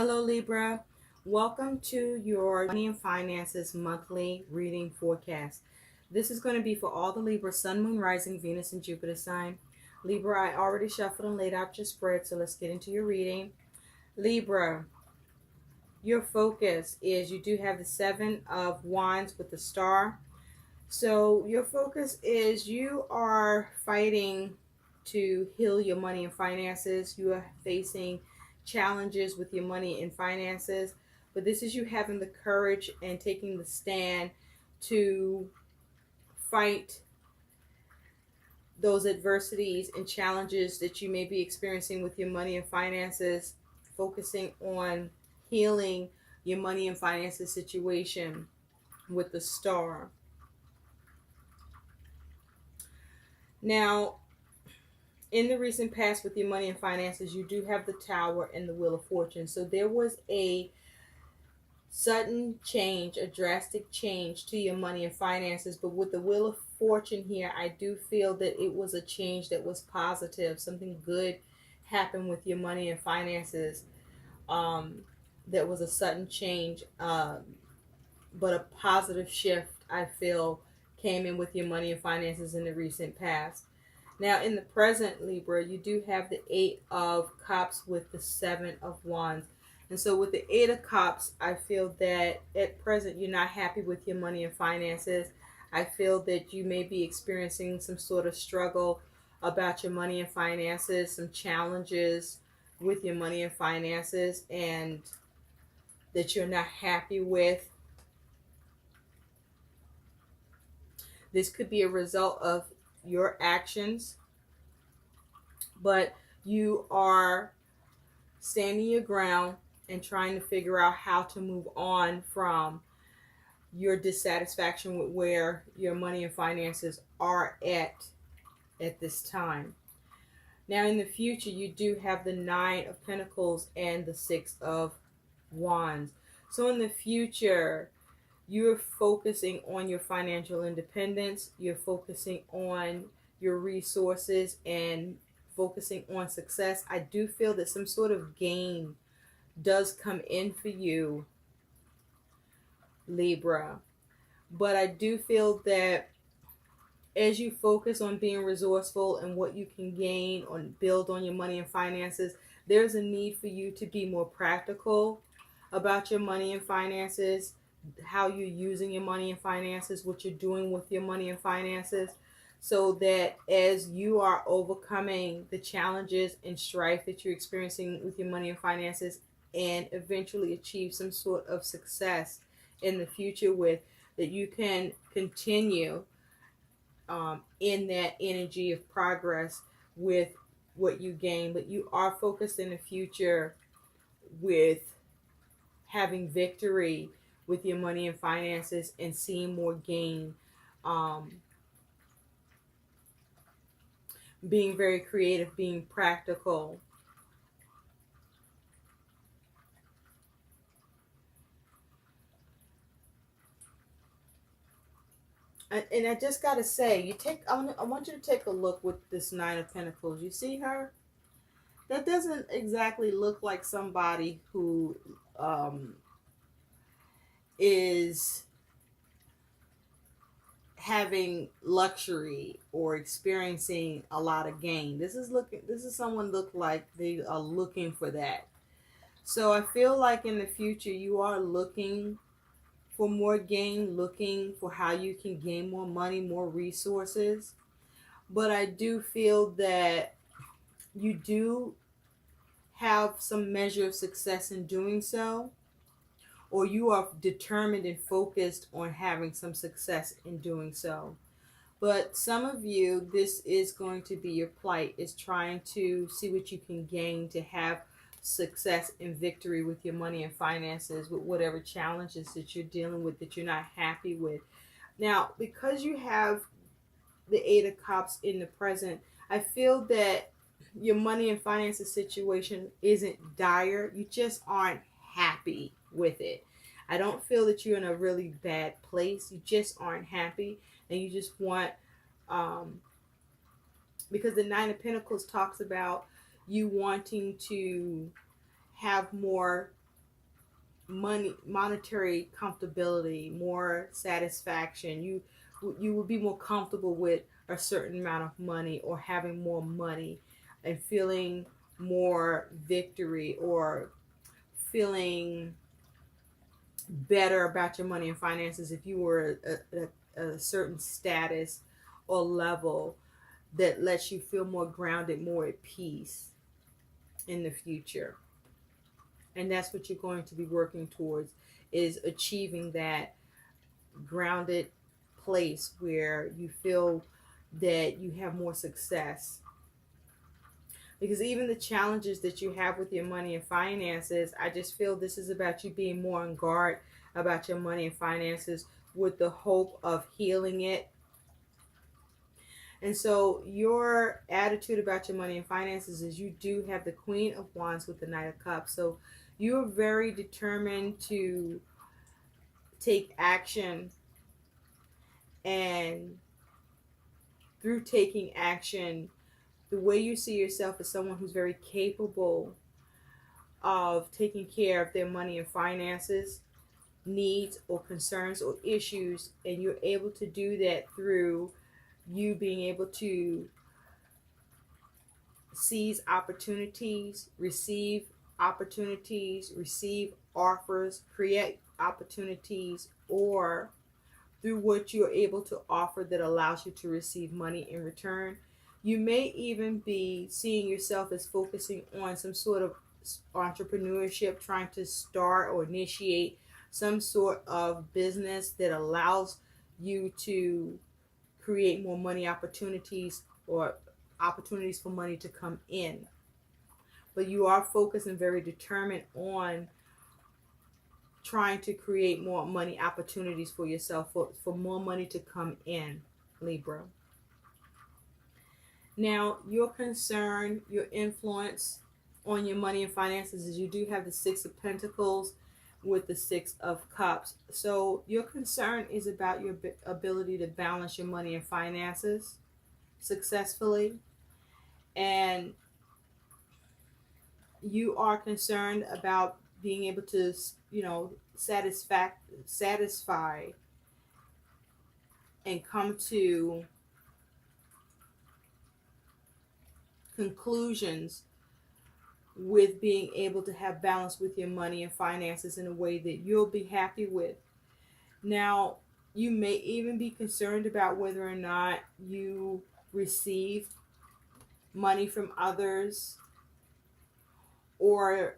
Hello Libra, welcome to your money and finances monthly reading forecast. This is going to be for all the Libra, Sun, Moon, Rising, Venus, and Jupiter sign. Libra, I already shuffled and laid out your spread, so let's get into your reading. Libra, your focus is you do have the Seven of Wands with the star. So your focus is you are fighting to heal your money and finances. You are facing challenges with your money and finances, but this is you having the courage and taking the stand to fight those adversities and challenges that you may be experiencing with your money and finances, focusing on healing your money and finances situation with the star. Now, in the recent past with your money and finances, you do have the Tower and the Wheel of Fortune. So there was a sudden change, a drastic change to your money and finances. But with the Wheel of Fortune here, I do feel that it was a change that was positive. Something good happened with your money and finances. That was a sudden change, but a positive shift, I feel, came in with your money and finances in the recent past. Now, in the present, Libra, you do have the Eight of Cups with the Seven of Wands. And so with the Eight of Cups, I feel that at present you're not happy with your money and finances. I feel that you may be experiencing some sort of struggle about your money and finances, some challenges with your money and finances, and that you're not happy with. This could be a result of your actions, but you are standing your ground and trying to figure out how to move on from your dissatisfaction with where your money and finances are at this time. Now, in the future, you do have the Nine of Pentacles and the Six of Wands. So in the future, you're focusing on your financial independence. You're focusing on your resources and focusing on success. I do feel that some sort of gain does come in for you, Libra. But I do feel that as you focus on being resourceful and what you can gain or build on your money and finances, there's a need for you to be more practical about your money and finances, how you're using your money and finances, what you're doing with your money and finances, so that as you are overcoming the challenges and strife that you're experiencing with your money and finances and eventually achieve some sort of success in the future with, that you can continue in that energy of progress with what you gain. But you are focused in the future with having victory with your money and finances and seeing more gain, being very creative, being practical. And I just gotta say, I want you to take a look with this Nine of Pentacles. You see her? That doesn't exactly look like somebody who is having luxury or experiencing a lot of gain. This is someone look like they are looking for that. So I feel like in the future you are looking for more gain, looking for how you can gain more money, more resources. But I do feel that you do have some measure of success in doing so, or you are determined and focused on having some success in doing so. But some of you, this is going to be your plight, is trying to see what you can gain to have success and victory with your money and finances, with whatever challenges that you're dealing with that you're not happy with. Now, because you have the Eight of Cups in the present, I feel that your money and finances situation isn't dire. You just aren't happy with it. I don't feel that you're in a really bad place. You just aren't happy, and you just want, because the Nine of Pentacles talks about you wanting to have more monetary comfortability, more satisfaction. You will be more comfortable with a certain amount of money, or having more money, and feeling more victory, or feeling better about your money and finances if you were a certain status or level that lets you feel more grounded, more at peace in the future. And that's what you're going to be working towards, is achieving that grounded place where you feel that you have more success. Because even the challenges that you have with your money and finances, I just feel this is about you being more on guard about your money and finances, with the hope of healing it. And so your attitude about your money and finances is, you do have the Queen of Wands with the Knight of Cups. So you're very determined to take action, and through taking action, the way you see yourself as someone who's very capable of taking care of their money and finances needs or concerns or issues, and you're able to do that through you being able to seize opportunities, receive offers, create opportunities, or through what you're able to offer that allows you to receive money in return. You may even be seeing yourself as focusing on some sort of entrepreneurship, trying to start or initiate some sort of business that allows you to create more money opportunities, or opportunities for money to come in. But you are focused and very determined on trying to create more money opportunities for yourself, for more money to come in, Libra. Now, your concern, your influence on your money and finances is, you do have the Six of Pentacles with the Six of Cups. So your concern is about your ability to balance your money and finances successfully. And you are concerned about being able to, satisfy and come to conclusions with being able to have balance with your money and finances in a way that you'll be happy with. Now, you may even be concerned about whether or not you receive money from others, or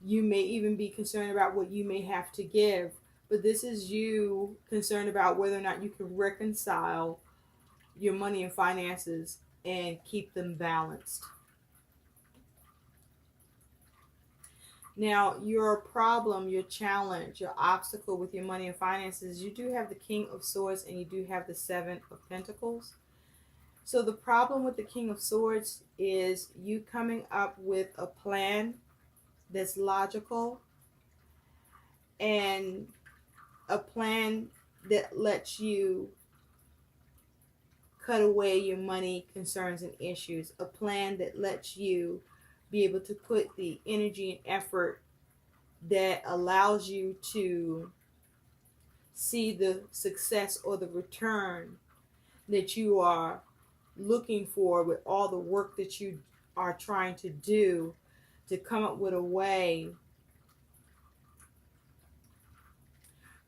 you may even be concerned about what you may have to give. But this is you concerned about whether or not you can reconcile your money and finances and keep them balanced. Now, your problem, your challenge, your obstacle with your money and finances, you do have the King of Swords and you do have the Seven of Pentacles. So the problem with the King of Swords is you coming up with a plan that's logical, and a plan that lets you cut away your money concerns and issues. A plan that lets you be able to put the energy and effort that allows you to see the success or the return that you are looking for with all the work that you are trying to do, to come up with a way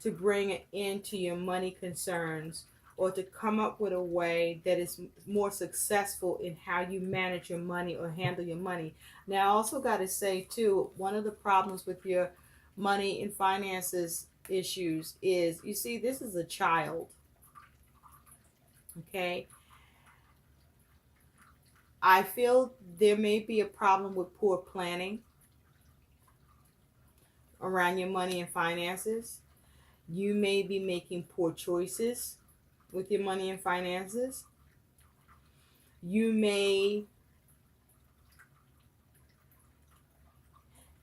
to bring an end to your money concerns, or to come up with a way that is more successful in how you manage your money or handle your money. Now, I also got to say, too, one of the problems with your money and finances issues is, you see, this is a child, okay? I feel there may be a problem with poor planning around your money and finances. You may be making poor choices with your money and finances. You may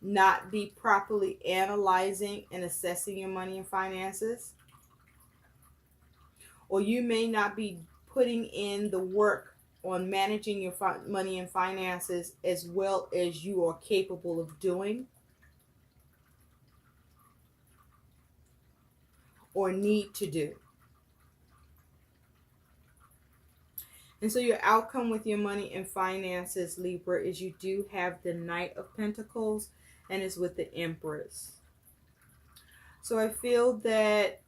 not be properly analyzing and assessing your money and finances. Or you may not be putting in the work on managing your money and finances as well as you are capable of doing or need to do. And so your outcome with your money and finances, Libra, is you do have the Knight of Pentacles, and it's with the Empress. So I feel that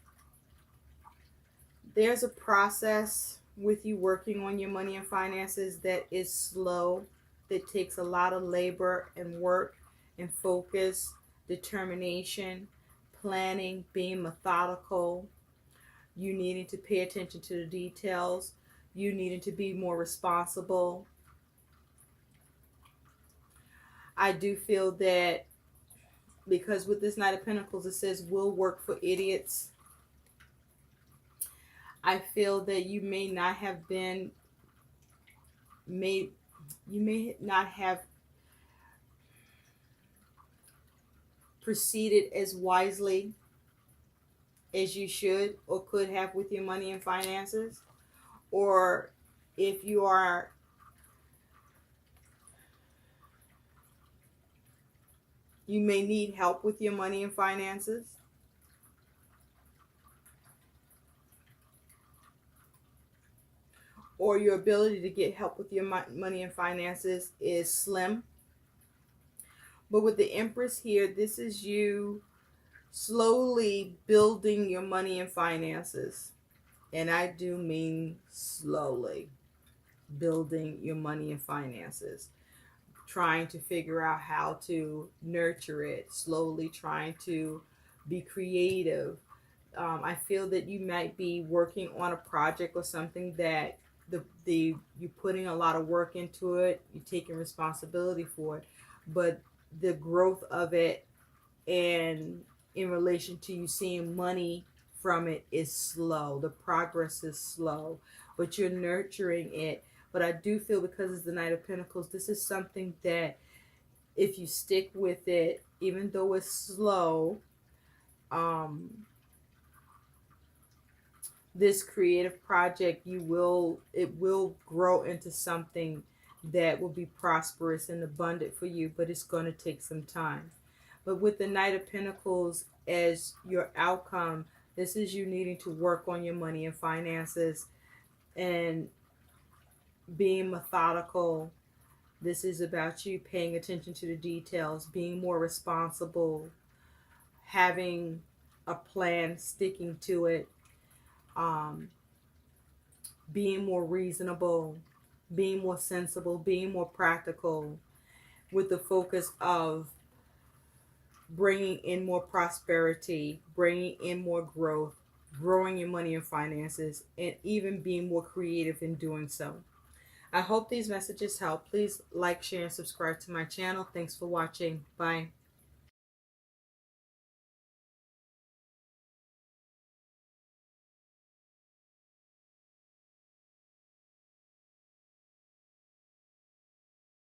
there's a process with you working on your money and finances that is slow, that takes a lot of labor and work and focus, determination, planning, being methodical, you needing to pay attention to the details, you needing to be more responsible. I do feel that because with this Knight of Pentacles, it says will work for idiots. I feel that you may not have proceeded as wisely as you should or could have with your money and finances. Or if you are you may need help with your money and finances. Or your ability to get help with your money and finances is slim. But with the Empress here, this is you slowly building your money and finances. And I do mean slowly building your money and finances. Trying to figure out how to nurture it, slowly trying to be creative. I feel that you might be working on a project or something that you're putting a lot of work into it, you're taking responsibility for it, but the growth of it and in relation to you seeing money from it is slow. The progress is slow, but you're nurturing it. But I do feel because it's the Knight of Pentacles, this is something that if you stick with it, even though it's slow, this creative project, it will grow into something that will be prosperous and abundant for you, but it's going to take some time. But with the Knight of Pentacles as your outcome, this is you needing to work on your money and finances and being methodical. This is about you paying attention to the details, being more responsible, having a plan, sticking to it, being more reasonable, being more sensible, being more practical, with the focus of bringing in more prosperity, bringing in more growth, growing your money and finances, and even being more creative in doing so. I hope these messages help. Please like, share, and subscribe to my channel. Thanks for watching. Bye.